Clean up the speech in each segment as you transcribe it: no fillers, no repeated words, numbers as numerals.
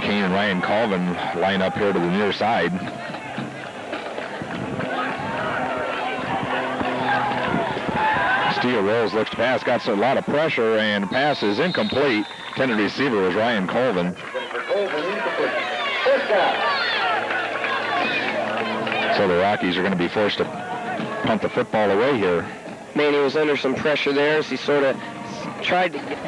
Randy Kane and Ryan Colvin line up here to the near side. Castillo rolls, looks to pass, got a lot of pressure, and pass is incomplete. Intended receiver was Ryan Colvin. So the Rockies are going to be forced to punt the football away here. Manny was under some pressure there as he sort of tried to get...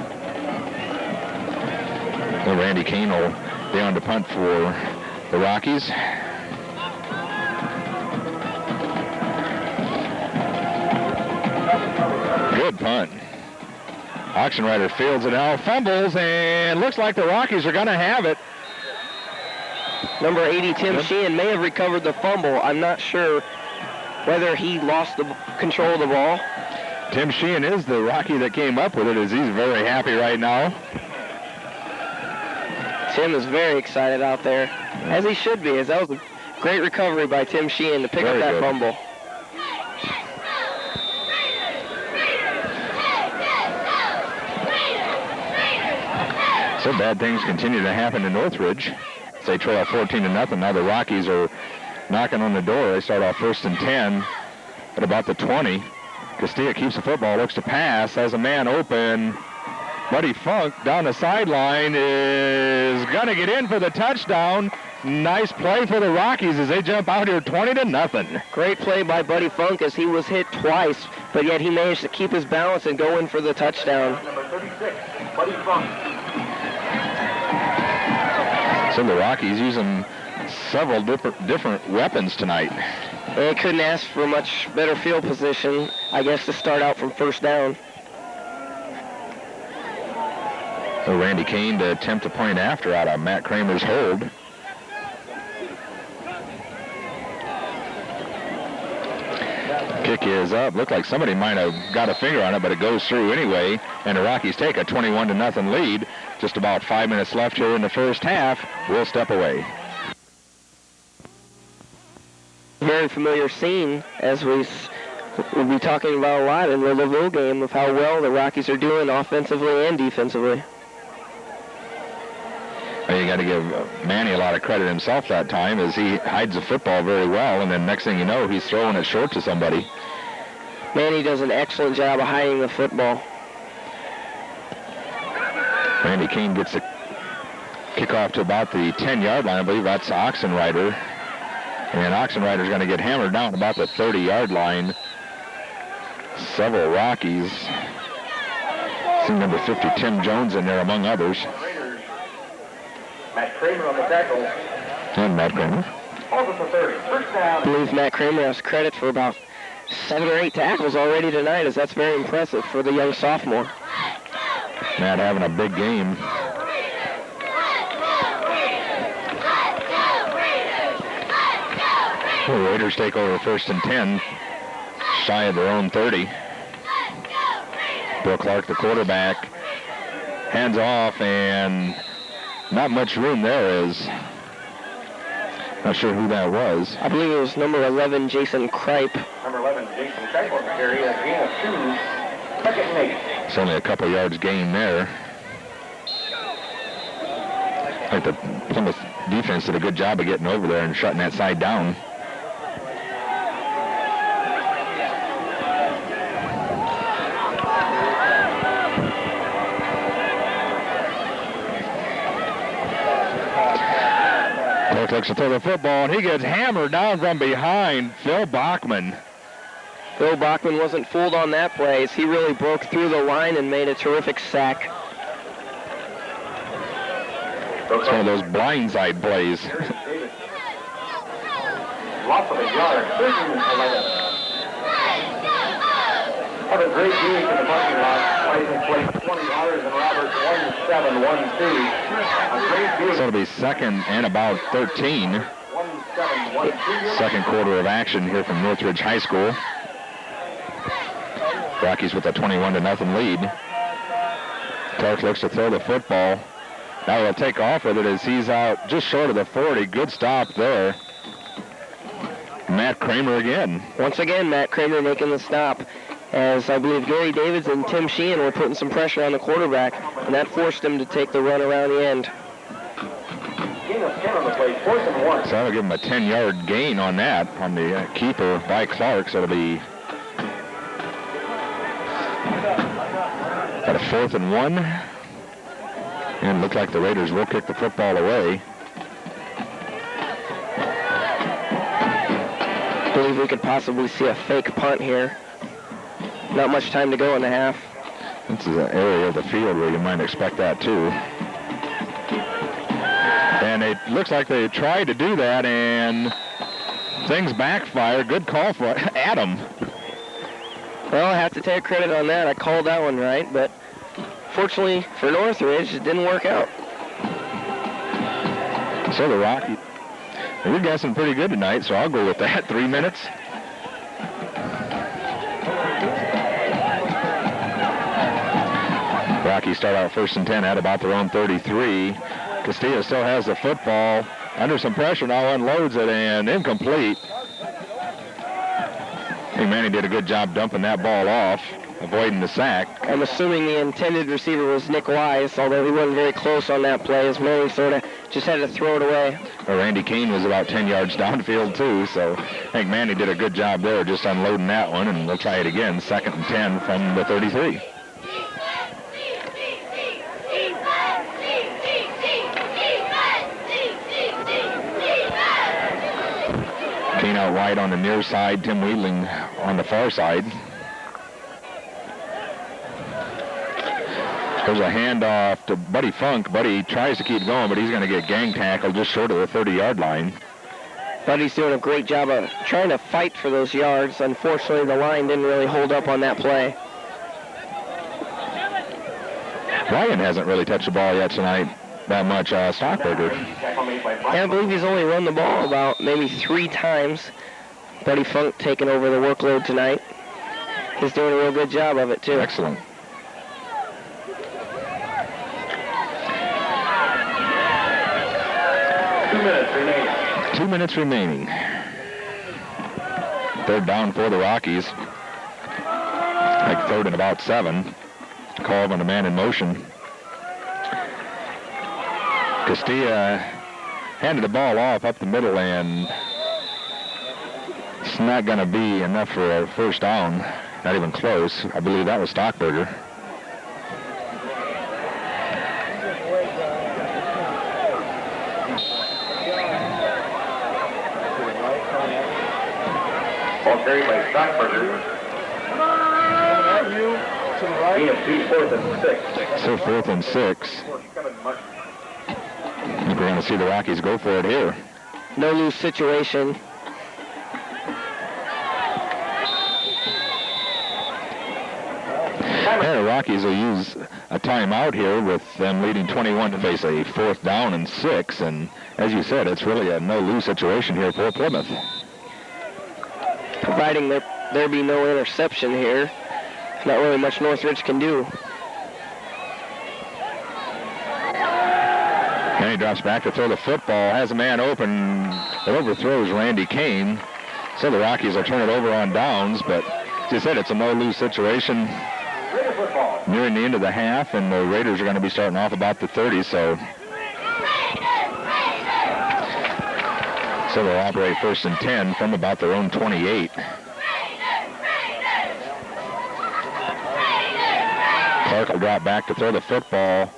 Well, Randy Kane will be on to punt for the Rockies. Good punt. Auction Rider fields it now, fumbles, and looks like the Rockies are going to have it. Number 80, Tim Sheehan, may have recovered the fumble. I'm not sure whether he lost the control of the ball. Tim Sheehan is the Rocky that came up with it, as he's very happy right now. Tim is very excited out there, as he should be, as that was a great recovery by Tim Sheehan to pick up that fumble. So bad things continue to happen in Northridge. They trail 14-0. Now the Rockies are knocking on the door. They start off 1st and 10 at about the 20. Castilla keeps the football, looks to pass, has a man open. Buddy Funk down the sideline is going to get in for the touchdown. Nice play for the Rockies as they jump out here 20-0. Great play by Buddy Funk as he was hit twice, but yet he managed to keep his balance and go in for the touchdown. Number 36, Buddy Funk. So the Rockies using several different weapons tonight. They couldn't ask for a much better field position, I guess, to start out from first down. So Randy Kane to attempt a point after out of Matt Kramer's hold. Kick is up. Looked like somebody might have got a finger on it, but it goes through anyway. And the Rockies take a 21-0 lead. Just about 5 minutes left here in the first half. We'll step away. Very familiar scene, as we'll be talking about a lot in the LaVille game, of how well the Rockies are doing offensively and defensively. Well, you got to give Manny a lot of credit himself that time, as he hides the football very well, and then next thing you know, he's throwing it short to somebody. Manny does an excellent job of hiding the football. Randy Kane gets a kickoff to about the 10-yard line. I believe that's Oxenrider. And Oxenrider's going to get hammered down about the 30-yard line. Several Rockies. See number 50, Tim Jones, in there, among others. Matt Kramer on the tackle. And Matt Kramer. Over for 30. First down. I believe Matt Kramer has credit for about 7 or 8 tackles already tonight, as that's very impressive for the young sophomore. Matt having a big game. The Raiders take over 1st and 10, shy of their own 30. Bill Clark, the quarterback, hands off, and not much room there. Is not sure who that was. I believe it was number 11, Jason Kripe. Number 11, Jason Kripe on the carry. A gain of 2. 2nd and 8. It's only a couple yards gain there. I think the Plymouth defense did a good job of getting over there and shutting that side down. Looks to throw the football, and he gets hammered down from behind. Phil Bachman. Phil Bachman wasn't fooled on that play, as he really broke through the line and made a terrific sack. It's one of those blindside plays. Lots of a yard. 13-11. Have a great game in the parking lot. Place $20 and Roberts 1712. So it'll be 2nd and about 13. Second quarter of action here from Northridge High School. Rockies with a 21-0 lead. Clark looks to throw the football. Now he'll take off with it as he's out just short of the 40. Good stop there. Matt Kramer again. Once again, Matt Kramer making the stop, as I believe Gary Davids and Tim Sheehan were putting some pressure on the quarterback, and that forced him to take the run around the end. play, 4th and 1. So that'll give him a 10-yard gain on that, on the keeper by Clark. So it'll be at a 4th and 1. And it looks like the Raiders will kick the football away. I believe we could possibly see a fake punt here. Not much time to go in the half. This is an area of the field where you might expect that too. And it looks like they tried to do that, and things backfire. Good call for Adam. Well, I have to take credit on that. I called that one right, but fortunately for Northridge, it didn't work out. So the Rockies, you're guessing pretty good tonight, so I'll go with that. 3 minutes. Rockies start out 1st and 10 at about their own 33. Castilla still has the football. Under some pressure now, unloads it, and incomplete. I think Manny did a good job dumping that ball off, avoiding the sack. I'm assuming the intended receiver was Nick Wise, although he wasn't very close on that play, as Manny sort of just had to throw it away. Well, Randy Kane was about 10 yards downfield, too, so I think Manny did a good job there just unloading that one, and we'll try it again, 2nd and 10 from the 33. Kane out wide on the near side, Tim Wheatling on the far side. There's a handoff to Buddy Funk. Buddy tries to keep going, but he's going to get gang tackled just short of the 30-yard line. Buddy's doing a great job of trying to fight for those yards. Unfortunately, the line didn't really hold up on that play. Ryan hasn't really touched the ball yet tonight that much. Stockberger. Yeah, I believe he's only run the ball about maybe 3 times. Buddy Funk taking over the workload tonight. He's doing a real good job of it, too. Excellent. Two minutes remaining. 3rd down for the Rockies. Like 3rd and about 7. Call on a man in motion. Castilla handed the ball off up the middle, and it's not going to be enough for a 1st down. Not even close. I believe that was Stockberger. Ball carried by Stockberger. EFC 4th and 6. So 4th and 6. I think we're going to see the Rockies go for it here. No lose situation. Yeah, the Rockies will use a timeout here with them leading 21 to face a 4th down and 6. And as you said, it's really a no-lose situation here for Plymouth. Providing there be no interception here, not really much Northridge can do. And he drops back to throw the football, has a man open, it overthrows Randy Kane. So the Rockies will turn it over on downs, but as you said, it's a no-lose situation nearing the end of the half, and the Raiders are going to be starting off about the 30, so they'll operate 1st and 10 from about their own 28. Clark will drop back to throw the football,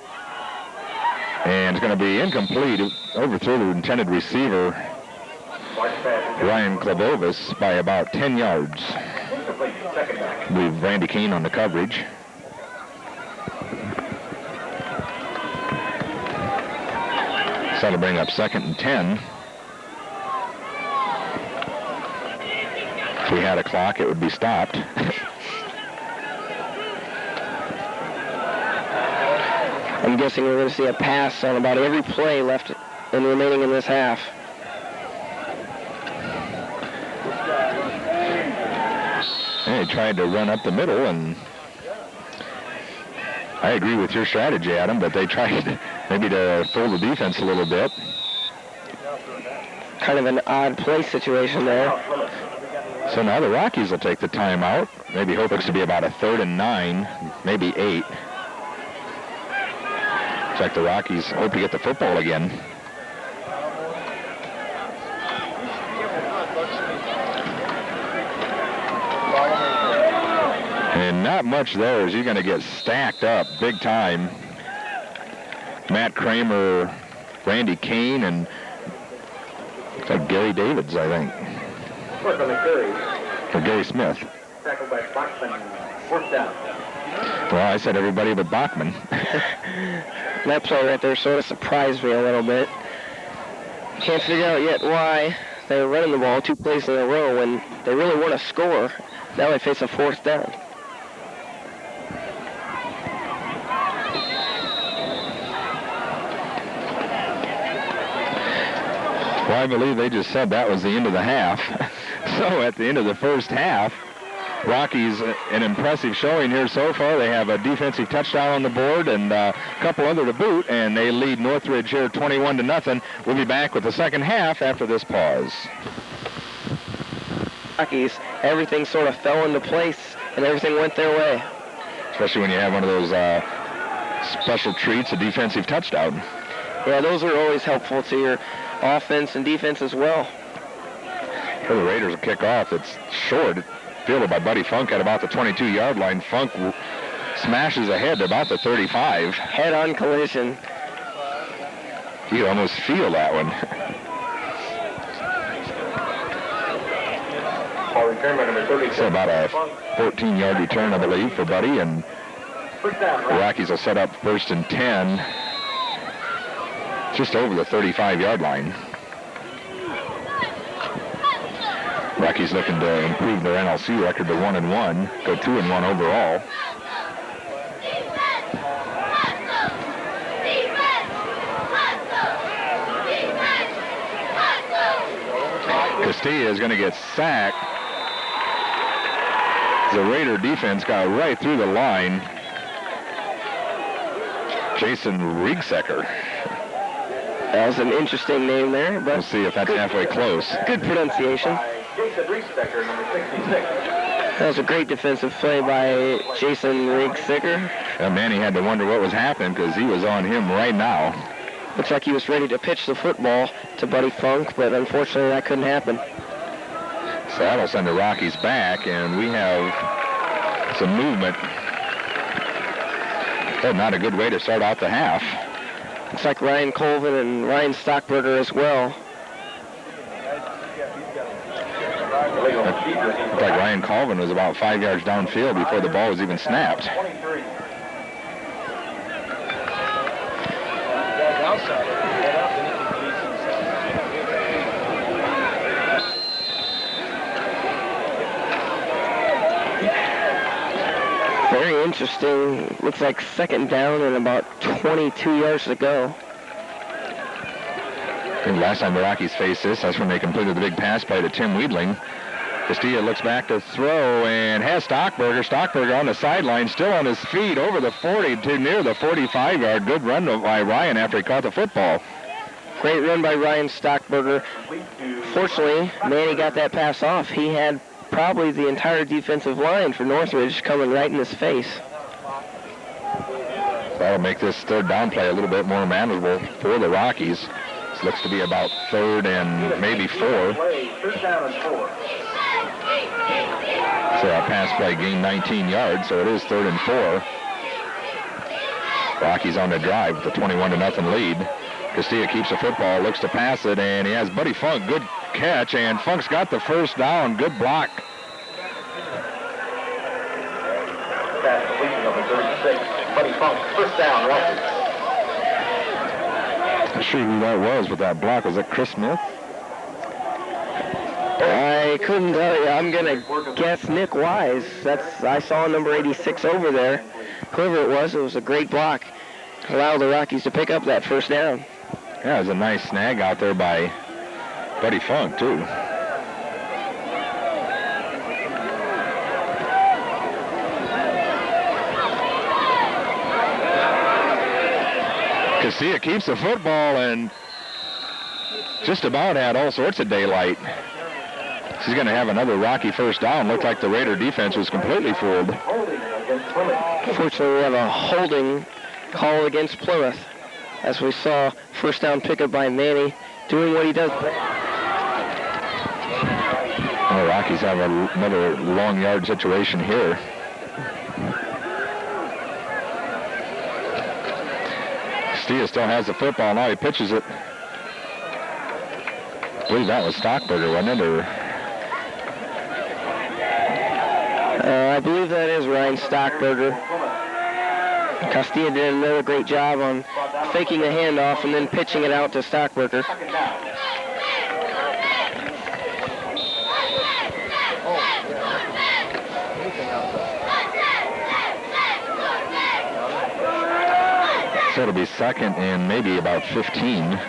and it's going to be incomplete. Overthrew the intended receiver, Ryan Klebovis, by about 10 yards. With Randy Kane on the coverage. So that'll bring up 2nd and 10. If we had a clock, it would be stopped. I'm guessing we're going to see a pass on about every play left and remaining in this half. They tried to run up the middle, and I agree with your strategy, Adam, but they tried maybe to fool the defense a little bit. Kind of an odd play situation there. So now the Rockies will take the timeout. Maybe hope it's to be about a 3rd and 9, maybe 8. Looks like the Rockies hope to get the football again. And not much there as you're going to get stacked up big time. Matt Kramer, Randy Kane, and looks like Gary Davids, I think. Work on the carry. Or Gary Smith. Tackled by Bachman. Fourth down. Well, I said everybody but Bachman. That play right there sort of surprised me a little bit. Can't figure out yet why they were running the ball 2 plays in a row when they really want to score. Now they face a fourth down. Well, I believe they just said that was the end of the half. So at the end of the first half, Rockies an impressive showing here so far. They have a defensive touchdown on the board and a couple other to boot, and they lead Northridge here 21-0. We'll be back with the second half after this pause. Rockies, everything sort of fell into place and everything went their way. Especially when you have one of those special treats, a defensive touchdown. Yeah, those are always helpful to your offense and defense as well. For the Raiders will kick off. It's short. Fielded by Buddy Funk at about the 22-yard line. Funk smashes ahead to about the 35. Head-on collision. You almost feel that one. It's about a 14-yard return, I believe, for Buddy, and the Rockies will set up 1st and 10, just over the 35-yard line. Rockies looking to improve their NLC record to 1-1, go 2-1 overall. Castilla is going to get sacked. The Raider defense got right through the line. Jason Riegsecker. That was an interesting name there, but we'll see if that's halfway close. Good pronunciation. Jason Riegsecker, number 66. That was a great defensive play by Jason Riegsecker. Manny had to wonder what was happening because he was on him right now. Looks like he was ready to pitch the football to Buddy Funk, but unfortunately that couldn't happen. So that'll send the Rockies back, and we have some movement. That's not a good way to start out the half. Looks like Ryan Colvin and Ryan Stockberger as well. Looked like Ryan Colvin was about 5 yards downfield before the ball was even snapped. Very interesting. Looks like second down and about 22 yards to go. And last time the Rockies faced this, that's when they completed the big pass play to Tim Weedling. Castilla looks back to throw and has Stockberger. Stockberger on the sideline, still on his feet, over the 40 to near the 45-yard. Good run by Ryan after he caught the football. Great run by Ryan Stockberger. Fortunately, Manny got that pass off. He had probably the entire defensive line for Northridge coming right in his face. That'll make this third down play a little bit more manageable for the Rockies. This looks to be about 3rd and maybe 4. Third down and 4. So our pass play gained 19 yards, so it is 3rd and 4. Rockies on the drive with a 21-0 lead. Castilla keeps the football, looks to pass it, and he has Buddy Funk. Good catch, and Funk's got the first down. Good block. Pass completion number 36. Buddy Funk, first down, Rockies. Not sure who that was with that block. Was it Chris Smith? I couldn't tell you. I'm going to guess Nick Wise. I saw number 86 over there. Whoever it was a great block. Allowed the Rockies to pick up that first down. Yeah, it was a nice snag out there by Buddy Funk, too. Castilla keeps the football and just about had all sorts of daylight. She's going to have another Rocky first down. Looked like the Raider defense was completely fooled. Fortunately, we have a holding call against Plymouth. As we saw, first down pickup by Manny, doing what he does. The Rockies have another long yard situation here. Castilla still has the football. Now he pitches it. I believe that was Stockberger, wasn't it? Or I believe that is Ryan Stockberger. Castilla did another great job on faking the handoff and then pitching it out to Stockberger. So it'll be second and maybe about 15.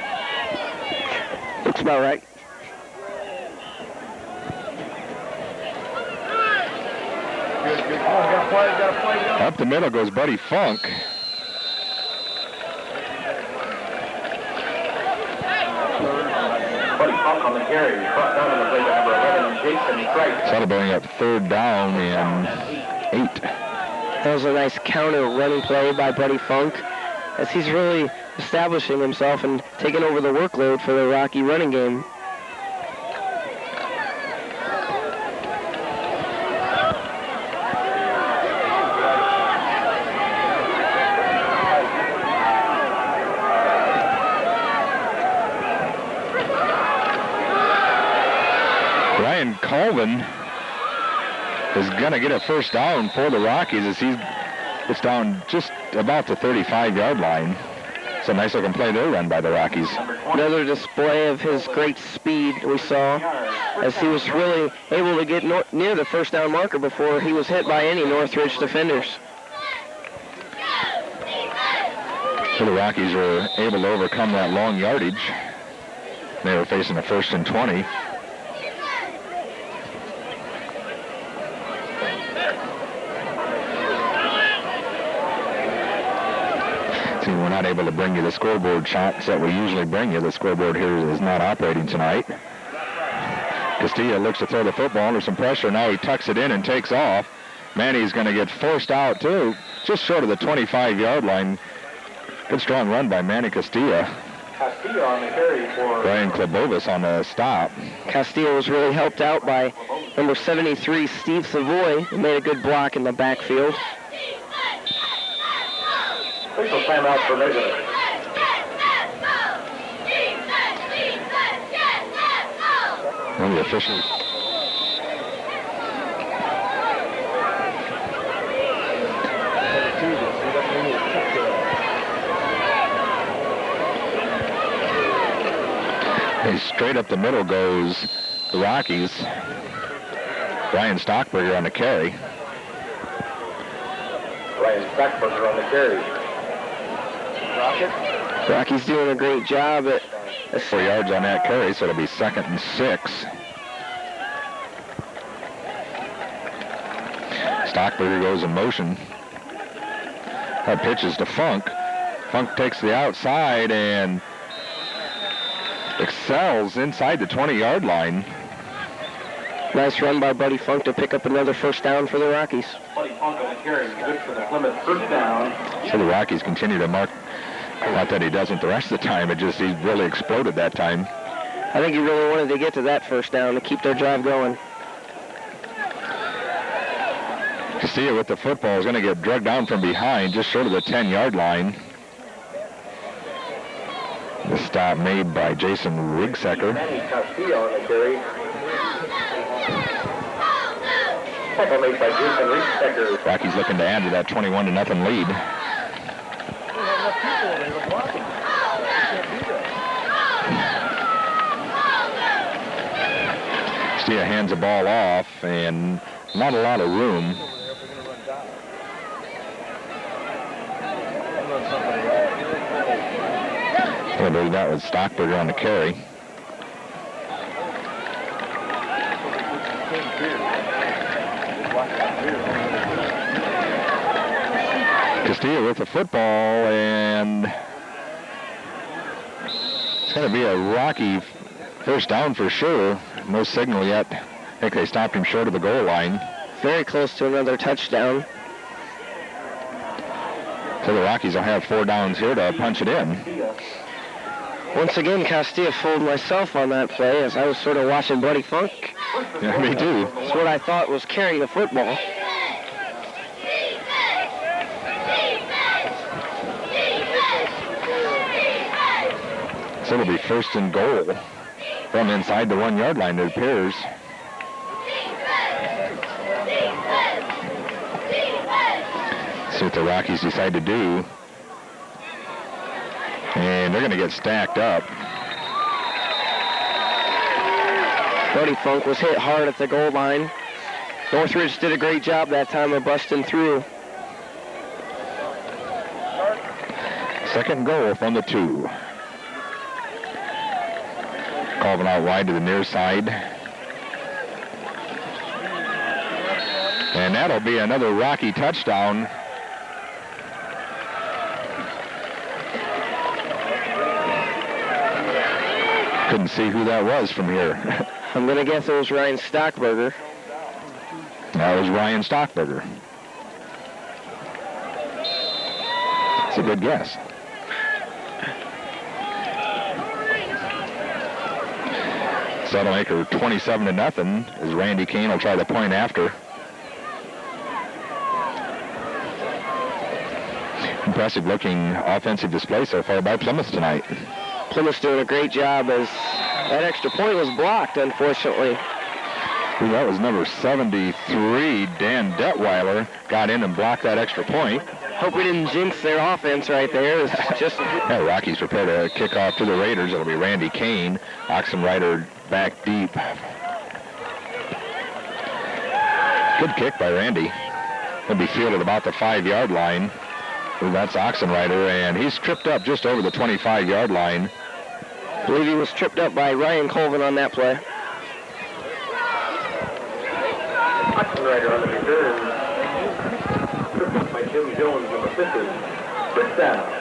Looks about right. Up the middle goes Buddy Funk. Buddy Funk on the carry. Brought down on the plate by number 11, Jason Trice. So that'll bring up third down and 8. That was a nice counter running play by Buddy Funk, as he's really establishing himself and taking over the workload for the Rocky running game. Ryan Colvin is going to get a first down for the Rockies as he gets down just about the 35-yard line. It's a nice looking play there run by the Rockies. Another display of his great speed we saw, as he was really able to get near the first down marker before he was hit by any Northridge defenders. So the Rockies were able to overcome that long yardage. They were facing a 1st and 20. We're not able to bring you the scoreboard shots that we usually bring you. The scoreboard here is not operating tonight. Castilla looks to throw the football under some pressure. Now he tucks it in and takes off. Manny's going to get forced out too, just short of the 25-yard line. Good strong run by Manny Castilla. Castilla on the carry for Brian Klabovis on the stop. Castilla was really helped out by number 73, Steve Savoy, who made a good block in the backfield. official timeout for measurement. Well, the officials. Hey, straight up the middle goes the Rockies. Ryan Stockberger on the carry. Ryan Stockberger on the carry. Rockies doing a great job at 4 yards on that carry, so it'll be 2nd and 6. Stockberger goes in motion. That pitch is to Funk. Funk takes the outside and excels inside the 20-yard line. Nice run by Buddy Funk to pick up another first down for the Rockies. Buddy Funk on the carry, good for the Plymouth first down. So the Rockies continue to mark. Not that he doesn't the rest of the time, it just he really exploded that time. I think he really wanted to get to that first down to keep their drive going. Castilla with the football is going to get dragged down from behind, just short of the 10-yard line. The stop made by Jason Rigsecker. Castilla on the carry. Tackle made by Jason Rigsecker. Rockies looking to add to that 21-0 lead. Castilla hands the ball off, and not a lot of room. I believe that was Stockberger on the carry. Castilla with the football, and it's going to be a Rocky first down for sure. No signal yet. I think they stopped him short of the goal line. Very close to another touchdown. So the Rockies will have 4 downs here to punch it in. Once again, Castilla fooled myself on that play as I was sort of watching Buddy Funk. Yeah, me too. That's what I thought was carrying the football. So it'll be first and goal from inside the 1 yard line, it appears. See what the Rockies decide to do. And they're going to get stacked up. Brody Funk was hit hard at the goal line. Northridge did a great job that time of busting through. Second goal from the 2. Colvin out wide to the near side. And that'll be another Rocky touchdown. Couldn't see who that was from here. I'm going to guess it was Ryan Stockberger. That was Ryan Stockberger. That's a good guess. So that'll make her 27-0 as Randy Kane will try the point after. Impressive looking offensive display so far by Plymouth tonight. Plymouth's doing a great job as that extra point was blocked, unfortunately. Ooh, that was number 73, Dan Detweiler, got in and blocked that extra point. Hope we didn't jinx their offense right there. It's just yeah, Rockies prepare to kick off to the Raiders. It'll be Randy Kane, Oxenrider back deep. Good kick by Randy. He'll be fielded about the 5 yard line. Ooh, that's Oxenrider, and he's tripped up just over the 25 yard line. I believe he was tripped up by Ryan Colvin on that play. Oxenrider on the return. Tripped up by Jim Jones on the 50. First down.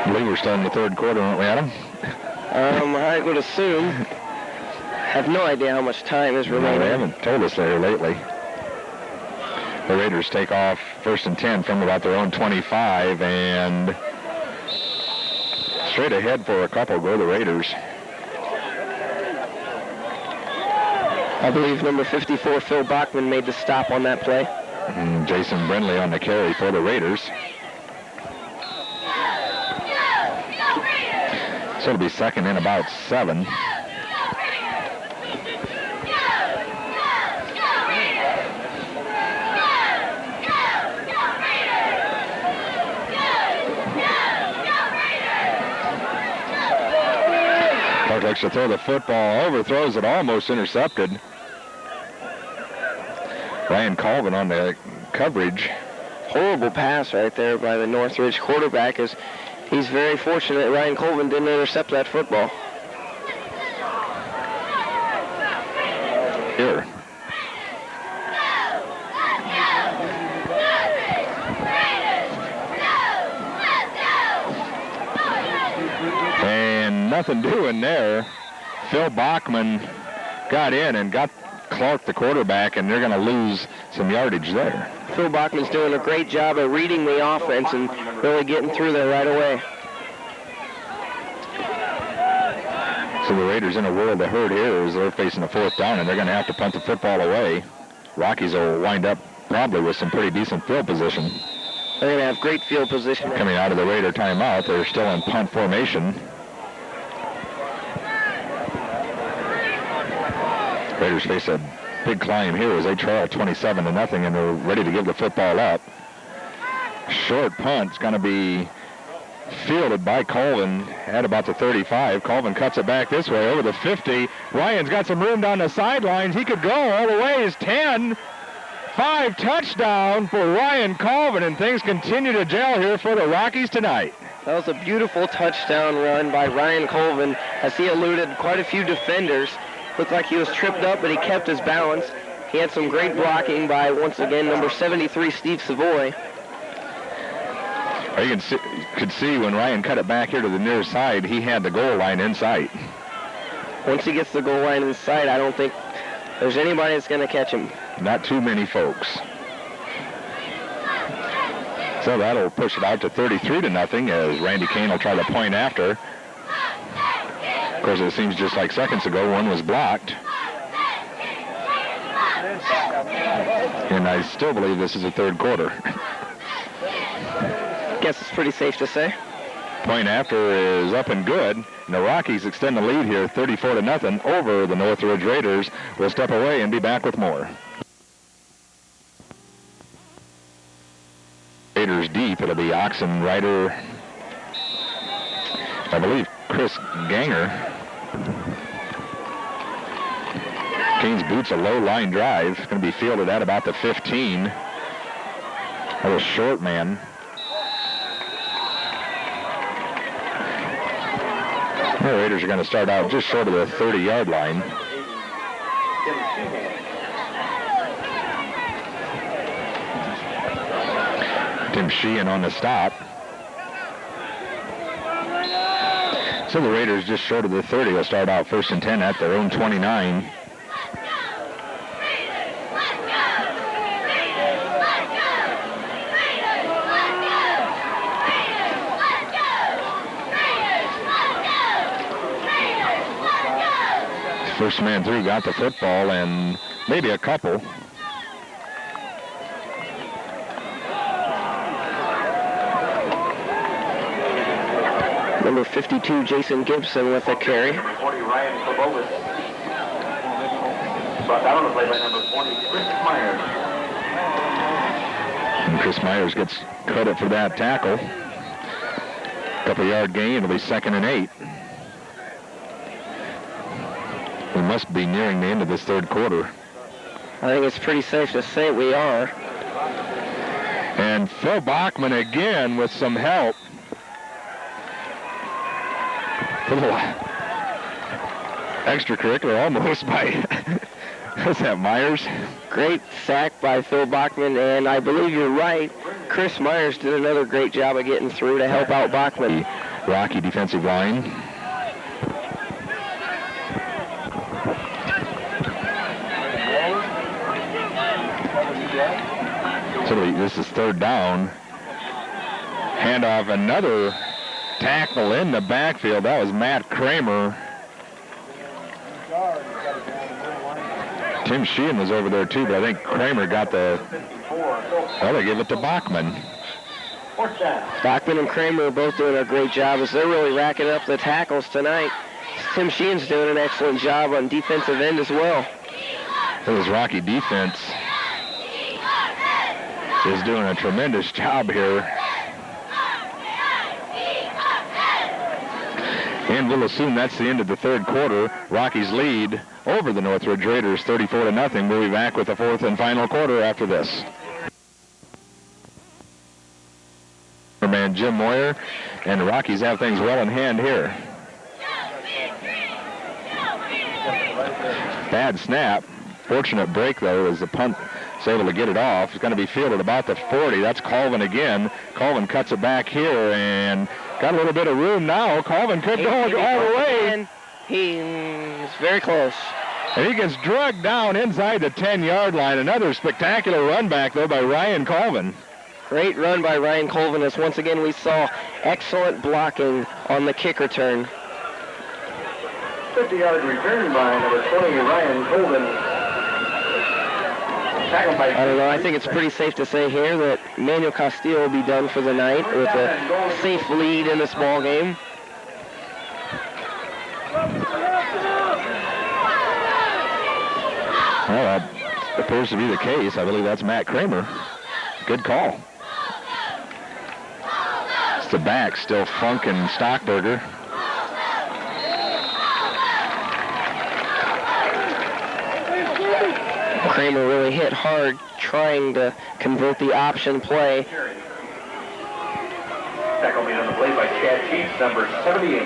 I believe we're still in the third quarter, aren't we, Adam? I would assume. Have no idea how much time is remaining. No, they haven't told us there lately. The Raiders take off first and 10 from about their own 25, and straight ahead for a couple go the Raiders. I believe number 54, Phil Bachman, made the stop on that play. And Jason Brindley on the carry for the Raiders. So it'll be second and about 7. Clark likes to throw the football, overthrows it, almost intercepted. Ryan Colvin on the coverage. Horrible pass right there by the Northridge quarterback, as he's very fortunate Ryan Colvin didn't intercept that football. Here. And nothing doing there. Phil Bachman got in and got Clark, the quarterback, and they're going to lose some yardage there. Phil Bachman's doing a great job at reading the offense and really getting through there right away. So the Raiders in a world of hurt here as they're facing a fourth down, and they're going to have to punt the football away. Rockies will wind up probably with some pretty decent field position. They're going to have great field position. Coming out of the Raider timeout, they're still in punt formation. Raiders face a big climb here as they trail 27-0, and they're ready to give the football up. Short punt's going to be fielded by Colvin at about the 35. Colvin cuts it back this way over the 50. Ryan's got some room down the sidelines. He could go all the way. Is 10. 5 touchdown for Ryan Colvin, and things continue to gel here for the Rockies tonight. That was a beautiful touchdown run by Ryan Colvin as he eluded quite a few defenders. Looked like he was tripped up, but he kept his balance. He had some great blocking by, once again, number 73, Steve Savoy. You could see when Ryan cut it back here to the near side, he had the goal line in sight. Once he gets the goal line in sight, I don't think there's anybody that's going to catch him. Not too many folks. So that'll push it out to 33-0 as Randy Kane will try to point after. Of course, it seems just like seconds ago, one was blocked. And I still believe this is the third quarter. Guess it's pretty safe to say. Point after is up and good. And the Rockies extend the lead here 34-0 over the Northridge Raiders. We'll step away and be back with more. Raiders deep. It'll be Oxen, Ryder, I believe Chris Ganger. Kane's boots a low line drive. Going to be fielded at about the 15. That was short man. The Raiders are going to start out just short of the 30-yard line. Tim Sheehan on the stop. So the Raiders just short of the 30 will start out 1st and 10 at their own 29. First man through got the football and maybe a couple. Number 52, Jason Gibson with a carry. Number 40, Ryan Kobovis. Brought down on the play by number 40, Chris Myers. And Chris Myers gets credit for that tackle. Couple-yard gain. It'll be 2nd and 8. We must be nearing the end of this third quarter. I think it's pretty safe to say we are. And Phil Bachman again with some help. A little extracurricular almost by, was that Myers? Great sack by Phil Bachman, and I believe you're right. Chris Myers did another great job of getting through to help out Bachman. The Rocky defensive line. So this is 3rd down. Handoff, another tackle in the backfield. That was Matt Kramer. Tim Sheehan was over there too, but I think Kramer got the... Well, they gave it to Bachman. Bachman and Kramer are both doing a great job as they're really racking up the tackles tonight. Tim Sheehan's doing an excellent job on defensive end as well. This Rocky defense is doing a tremendous job here. And we'll assume that's the end of the third quarter. Rockies lead over the Northridge Raiders 34-0. We'll be back with the 4th and final quarter after this. Man Jim Moyer, and the Rockies have things well in hand here. Bad snap. Fortunate break, though, as the punt is able to get it off. It's going to be fielded about the 40. That's Colvin again. Colvin cuts it back here and got a little bit of room now. Colvin could go all the way. He's very close. And he gets dragged down inside the 10-yard line. Another spectacular run back, though, by Ryan Colvin. Great run by Ryan Colvin, as once again we saw excellent blocking on the kick return. 50-yard return by number 20, Ryan Colvin. I don't know, I think it's pretty safe to say here that Manuel Castillo will be done for the night with a safe lead in this ball game. Well, that appears to be the case. I believe that's Matt Kramer. Good call. It's the back, still Funk and Stockberger. Kramer really hit hard trying to convert the option play. Tackle made on the play by Chad Sheets, number 78.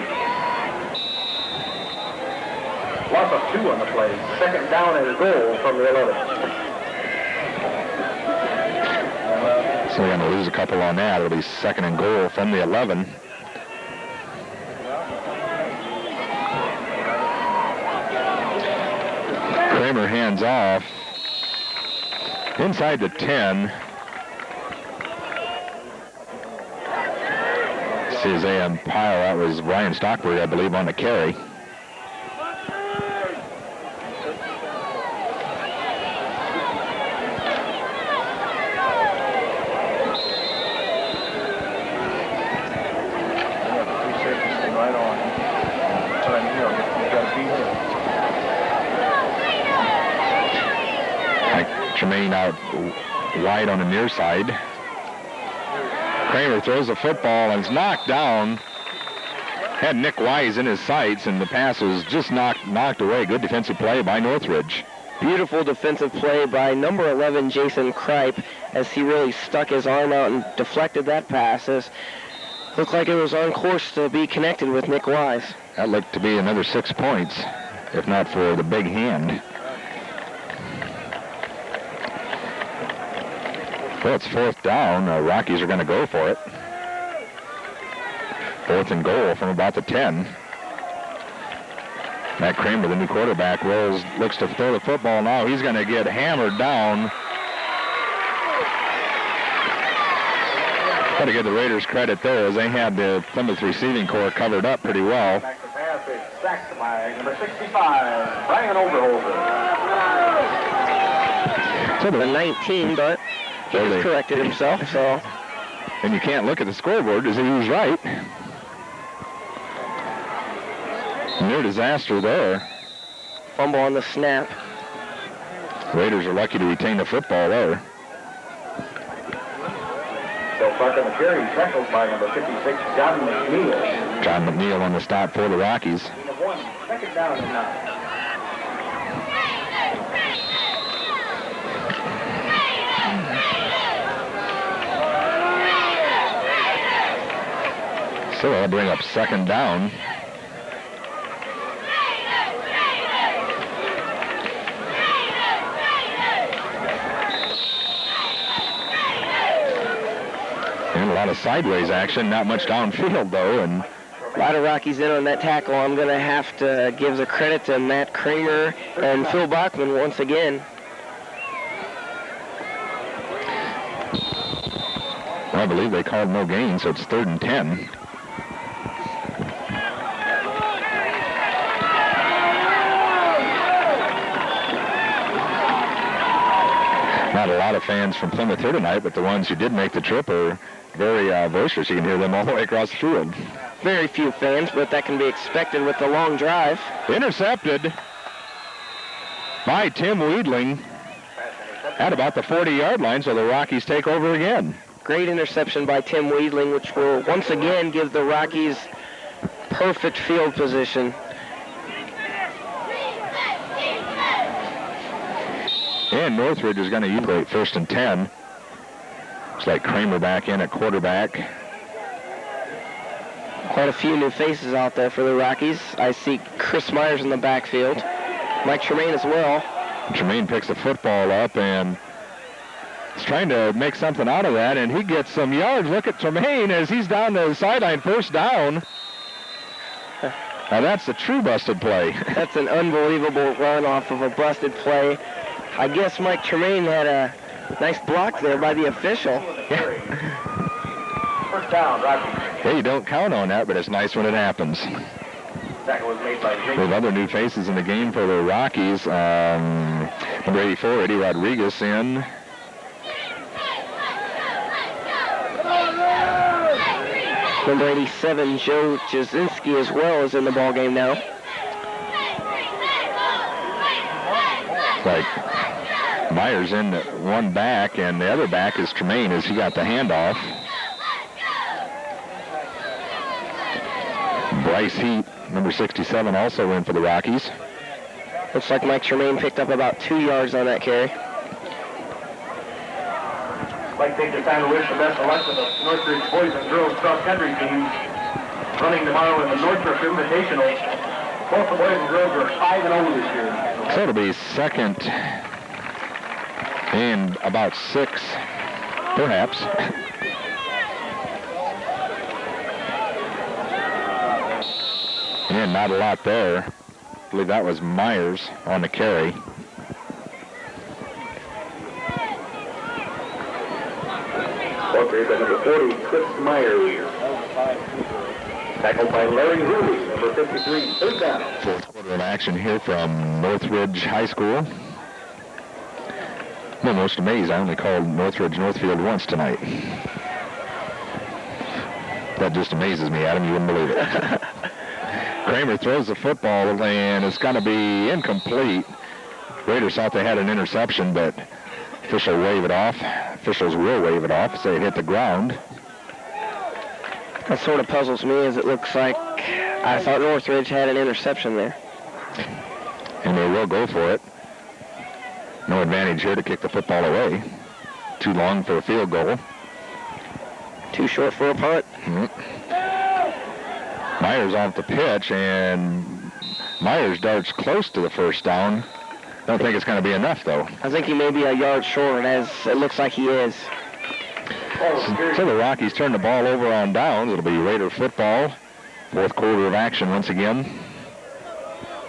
Loss of 2 on the play. 2nd down and goal from the 11. So we're going to lose a couple on that. It'll be 2nd and goal from the 11. Kramer hands off. Inside the 10. This is A.M. Pyle. That was Ryan Stockberg, I believe, on the carry. Tremaine out wide on the near side. Kramer throws the football and is knocked down. Had Nick Wise in his sights, and the pass was just knocked away. Good defensive play by Northridge. Beautiful defensive play by number 11, Jason Kripe, as he really stuck his arm out and deflected that pass. It looked like it was on course to be connected with Nick Wise. That looked to be another 6 points, if not for the big hand. Well, it's 4th down. Rockies are going to go for it. 4th and goal from about the 10. Matt Kramer, the new quarterback, looks to throw the football now. He's going to get hammered down. Got to give the Raiders credit there, as they had the Plymouth receiving corps covered up pretty well. Back to pass is sacked by number 65, Brian Overholder. So the 19, but he has corrected himself, so. And you can't look at the scoreboard because he was right. Near disaster there. Fumble on the snap. Raiders are lucky to retain the football there. So Clark on the carry, tackled by number 56, John McNeil. John McNeil on the stop for the Rockies. 2nd down and 9. So that'll bring up 2nd down. And a lot of sideways action, not much downfield though, and a lot of Rockies in on that tackle. I'm going to have to give the credit to Matt Kramer and Phil Bachman once again. I believe they called no gain, so it's 3rd and 10. Not a lot of fans from Plymouth here tonight, but the ones who did make the trip are very boisterous. You can hear them all the way across the field. Very few fans, but that can be expected with the long drive. Intercepted by Tim Weedling at about the 40-yard line, so the Rockies take over again. Great interception by Tim Weedling, which will once again give the Rockies perfect field position. And Northridge is going to use 1st and 10. Looks like Kramer back in at quarterback. Quite a few new faces out there for the Rockies. I see Chris Myers in the backfield. Mike Tremaine as well. Tremaine picks the football up and is trying to make something out of that, and he gets some yards. Look at Tremaine as he's down to the sideline, 1st down. Now that's a true busted play. That's an unbelievable run off of a busted play. I guess Mike Tremaine had a nice block there by the official. 1st down, Rockies. Hey, you don't count on that, but it's nice when it happens. Tackle was made by We have other new faces in the game for the Rockies. Number 84, Eddie Rodriguez in. Number 87, Joe Jasinski as well is in the ballgame now. Like Myers in one back, and the other back is Tremaine as he got the handoff. Bryce Heat, number 67, also in for the Rockies. Looks like Mike Tremaine picked up about 2 yards on that carry. I'd like to take this time to wish the best of luck to the Northridge boys and girls cross-country teams running tomorrow in the Northrop Invitational. Both the boys and girls are 5-0 this year. So it'll be 2nd and about 6, perhaps. And not a lot there. I believe that was Myers on the carry. Okay, but number 40, Chris Myers. Tackled by Larry Hooley, number 53, 3rd down. 4th quarter of action here from Northridge High School. I'm almost amazed I only called Northridge Northfield once tonight. That just amazes me, Adam. You wouldn't believe it. Kramer throws the football, and it's going to be incomplete. Raiders thought they had an interception, but Officials will wave it off, say it hit the ground. That sort of puzzles me, as it looks like I thought Northridge had an interception there. And they will go for it. No advantage here to kick the football away. Too long for a field goal. Too short for a punt. Myers off the pitch, and Myers darts close to the first down. Don't think it's going to be enough, though. I think he may be a yard short, as it looks like he is. So the Rockies turn the ball over on downs. It'll be Raider football. Fourth quarter of action once again.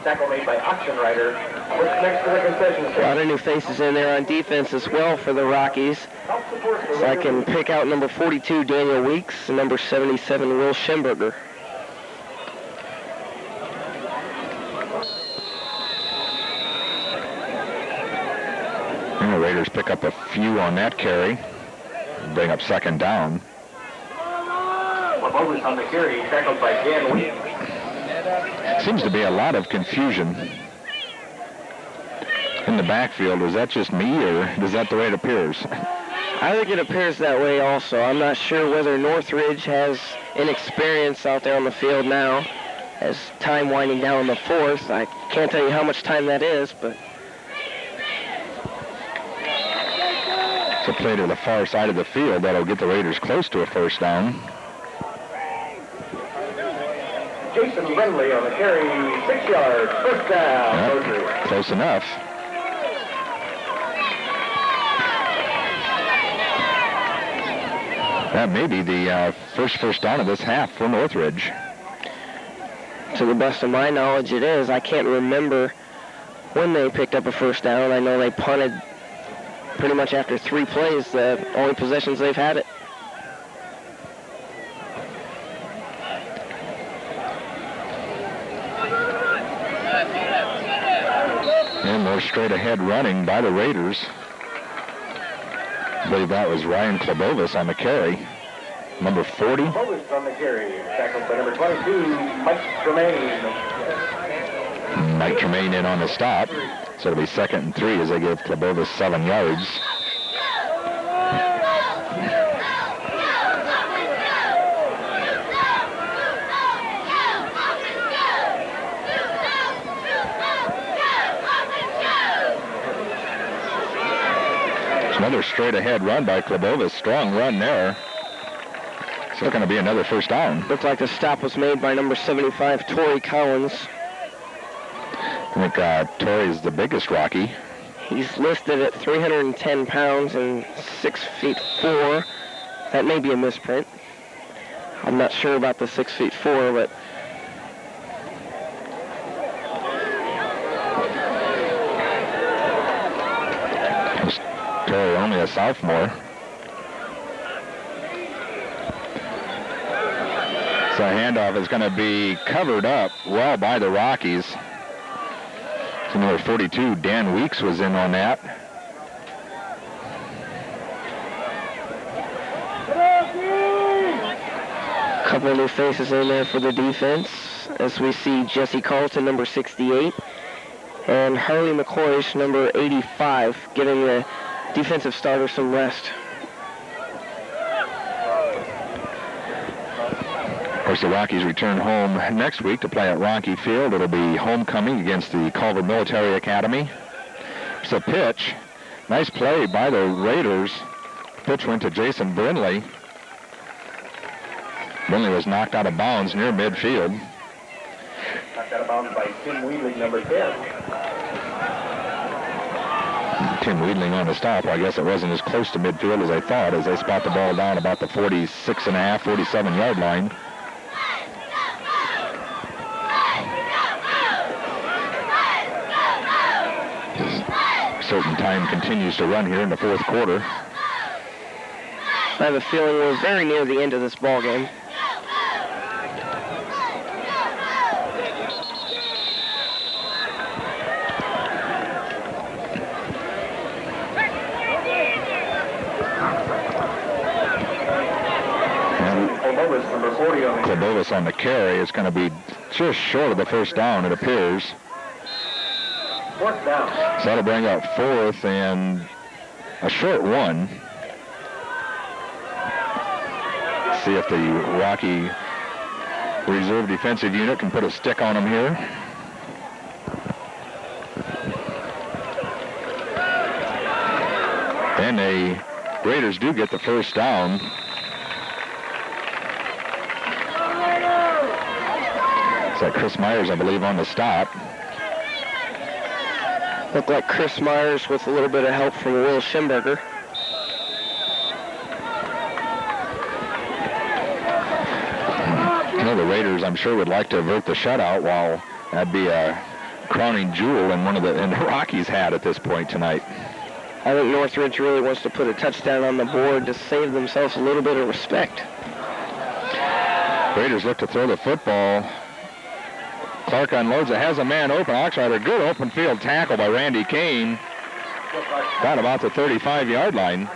Tackle made by Oxenrider. Next to the concession stand. A lot of new faces in there on defense as well for the Rockies. So I can pick out number 42, Daniel Weeks, and number 77, Will Schemberger. And the Raiders pick up a few on that carry. Bring up second down. Clebovas on the carry, tackled by Dan Weeks. Seems to be a lot of confusion in the backfield. Is that just me, or is that the way it appears? I think it appears that way also. I'm not sure whether Northridge has inexperience out there on the field now, as time winding down in the fourth. I can't tell you how much time that is, but it's a play to the far side of the field that'll get the Raiders close to a first down. Jason Brindley on the carry, 6 yards, first down. Yep, close enough. That may be the first down of this half for Northridge. To the best of my knowledge, it is. I can't remember when they picked up a first down. I know they punted pretty much after 3 plays, the only possessions they've had it. And more straight ahead running by the Raiders. I believe that was Ryan Clebovas on the carry. Number 40. Clebovas on the carry, tackled by number 22, Mike Tremaine. Mike Tremaine in on the stop. So it'll be 2nd and 3 as they give Clebovas 7 yards. Another straight-ahead run by Clebovas. Strong run there. So it's going to be another first down. Looked like the stop was made by number 75, Torrey Collins. I think Torrey's the biggest Rocky. He's listed at 310 pounds and 6'4". That may be a misprint. I'm not sure about the 6'4", but Torrey only a sophomore. So handoff is going to be covered up well by the Rockies. So number 42, Dan Weeks, was in on that. couple of new faces in there for the defense, as we see Jesse Carlton, number 68, and Harley McCoy, number 85, giving the defensive starter some rest. Of course, the Rockies return home next week to play at Rocky Field. It'll be homecoming against the Culver Military Academy. It's a pitch. Nice play by the Raiders. Pitch went to Jason Brindley. Brindley was knocked out of bounds near midfield. Knocked out of bounds by Tim Weedling, number 10. Tim Weedling on the stop. I guess it wasn't as close to midfield as I thought, as they spot the ball down about the 46.5, 47-yard line. Certain time continues to run here in the fourth quarter. I have a feeling we're very near the end of this ball game. Clebovas on the carry is going to be just short of the first down, it appears. Fourth down. So that'll bring up fourth and a short one. See if the Rocky reserve defensive unit can put a stick on him here. And the Raiders do get the first down. It's like Chris Myers, I believe, on the stop. Looked like Chris Myers with a little bit of help from Will Schimberger. You know, the Raiders, I'm sure, would like to avert the shutout, while that'd be a crowning jewel in the Rockies' hat at this point tonight. I think Northridge really wants to put a touchdown on the board to save themselves a little bit of respect. Raiders look to throw the football. Clark unloads it, has a man open. Oxrider, good open field tackle by Randy Kane. Got about the 35-yard line.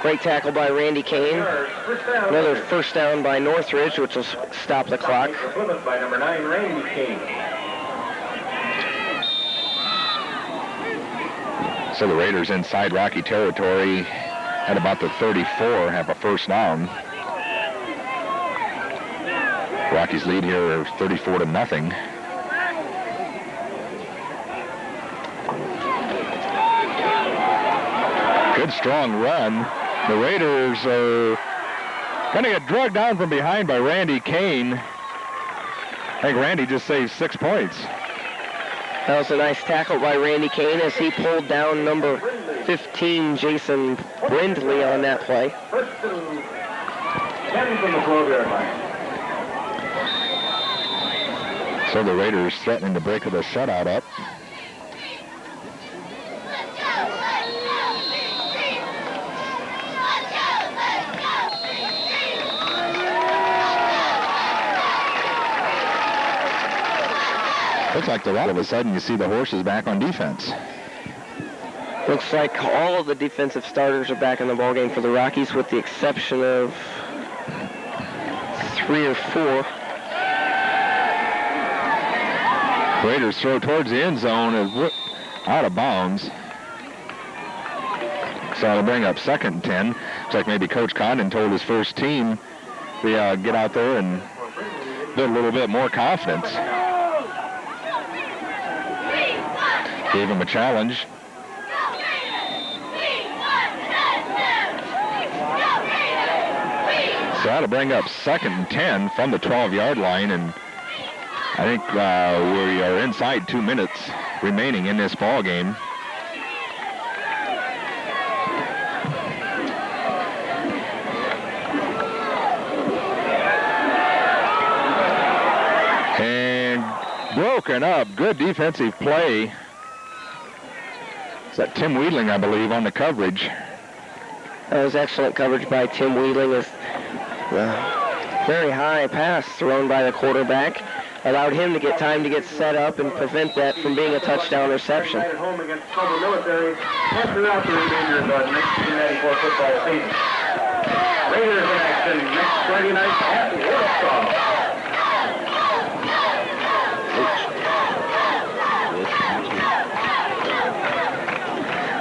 Great tackle by Randy Kane. Another first down by Northridge, which will stop the clock. Plymouth by number 9, Randy King. So the Raiders inside Rocky territory at about the 34 have a first down. Rockies lead here 34-0. Good strong run. The Raiders are going to get drugged down from behind by Randy Kane. I think Randy just saved 6 points. That was a nice tackle by Randy Kane as he pulled down number 15, Jason Brindley, on that play. First and 10 from the 12-yard line. So the Raiders threatening to break the shutout up. Looks like all of a sudden you see the horses back on defense. Looks like all of the defensive starters are back in the ballgame for the Rockies, with the exception of 3 or 4. Raiders throw towards the end zone is out of bounds. So it'll bring up 2nd and 10. Looks like maybe Coach Condon told his first team to get out there and build a little bit more confidence. Gave him a challenge. So that'll bring up 2nd and 10 from the 12-yard line, and I think we are inside 2 minutes remaining in this ball game. And broken up. Good defensive play. Is that Tim Wheatling, I believe, on the coverage? That was excellent coverage by Tim Wheatling. With very high pass thrown by the quarterback. Allowed him to get time to get set up and prevent that from being a touchdown reception. At home against Silver Military, and throughout the remainder of the 1994 football season. Raiders in action next Friday night at Warsaw.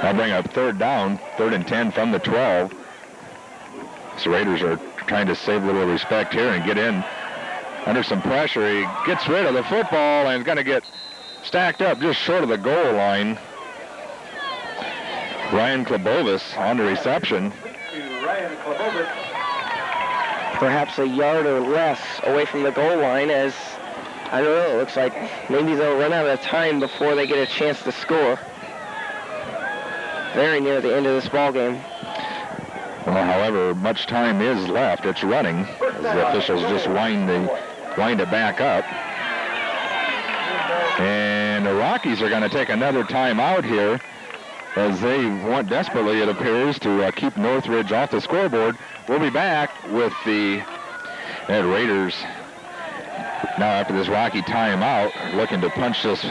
I'll bring up 3rd down, 3rd and 10 from the 12. So Raiders are trying to save a little respect here and get in under some pressure. He gets rid of the football and is going to get stacked up just short of the goal line. Ryan Klabovis on the reception. Perhaps a yard or less away from the goal line, as, I don't know, it looks like maybe they'll run out of time before they get a chance to score. Very near the end of this ball game. Well, however much time is left, it's running as the officials just wind it back up. And the Rockies are going to take another timeout here as they want desperately, it appears, to keep Northridge off the scoreboard. We'll be back with the Raiders now after this Rocky timeout, looking to punch this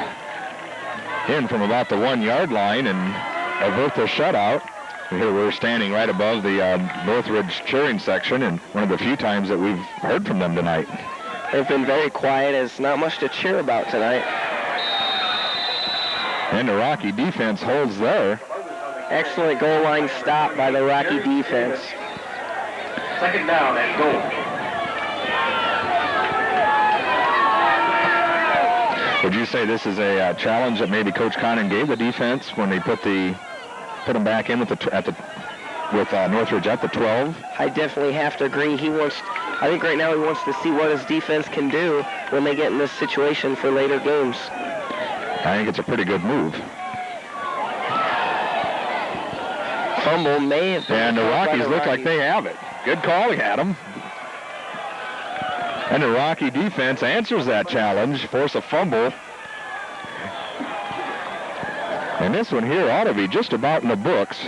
in from about the 1-yard line and avert the shutout. Here we're standing right above the Northridge cheering section, and one of the few times that we've heard from them tonight. They've been very quiet, as not much to cheer about tonight. And the Rocky defense holds there. Excellent goal line stop by the Rocky defense. Second down and goal. Would you say this is a challenge that maybe Coach Connon gave the defense when they put them back in with Northridge at the 12? I definitely have to agree. I think right now he wants to see what his defense can do when they get in this situation for later games. I think it's a pretty good move. Fumble may have been. And the Rockies look like they have it. Good calling, Adam. And the Rocky defense answers that challenge, force a fumble. And this one here ought to be just about in the books.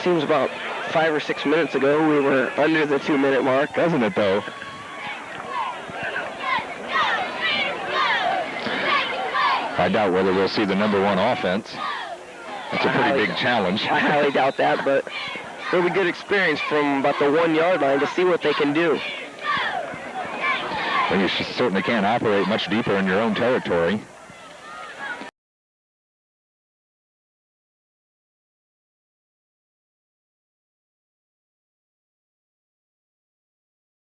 Seems about 5 or 6 minutes ago we were under the 2-minute mark. Doesn't it, though? I doubt whether we'll see the number 1 offense. It's a pretty big challenge. I highly doubt that, but it'll be good experience from about the 1-yard line to see what they can do. Well, you certainly can't operate much deeper in your own territory.